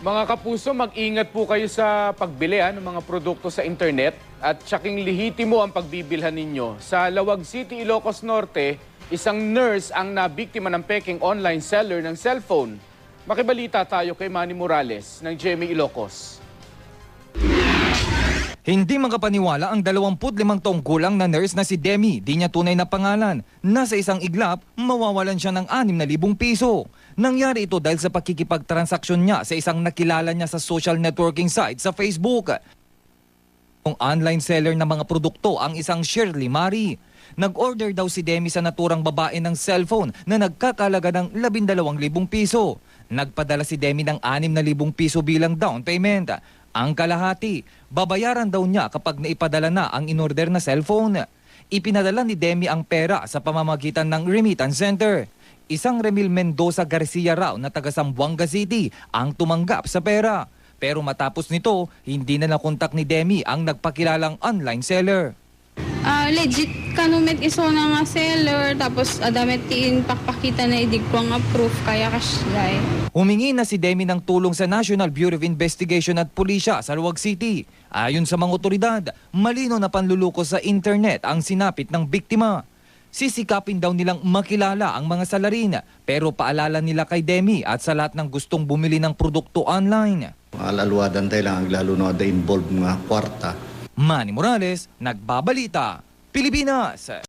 Mga kapuso, mag-ingat po kayo sa pagbili ng mga produkto sa internet at tsaking lihitimo ang pagbibilhan ninyo. Sa Lawag City, Ilocos Norte, isang nurse ang nabiktima ng peking online seller ng cellphone. Makibalita tayo kay Manny Morales ng GMA Ilocos. Hindi makapaniwala ang 25 taong gulang na nurse na si Demi, di niya tunay na pangalan, na sa isang iglap, mawawalan siya ng 6,000 piso. Nangyari ito dahil sa pakikipagtransaksyon niya sa isang nakilala niya sa social networking site sa Facebook. Ang online seller ng mga produkto ang isang Shirley Marie. Nag-order daw si Demi sa naturang babae ng cellphone na nagkakalaga ng 12,000 piso. Nagpadala si Demi ng 6,000 piso bilang down payment. Ang kalahati, babayaran daw niya kapag naipadala na ang inorder na cellphone. Ipinadala ni Demi ang pera sa pamamagitan ng remittance center. Isang Remil Mendoza Garcia raw na taga Zamboanga City ang tumanggap sa pera. Pero matapos nito, hindi na nakontak ni Demi ang nagpakilalang online seller. Legit kanumet iso na nga seller, tapos adamet tiin pakpakita na idig ko ang approve kaya kasyay. Humingi na si Demi ng tulong sa National Bureau of Investigation at Pulisya sa Lawag City. Ayon sa mga otoridad, malino na panluluko sa internet ang sinapit ng biktima. Sisikapin daw nilang makilala ang mga salarin, pero paalala nila kay Demi at sa lahat ng gustong bumili ng produkto online. Alaluwadan tayo lang, lalo na involved mga kwarta. Manny Morales, Nagbabalita, Pilipinas.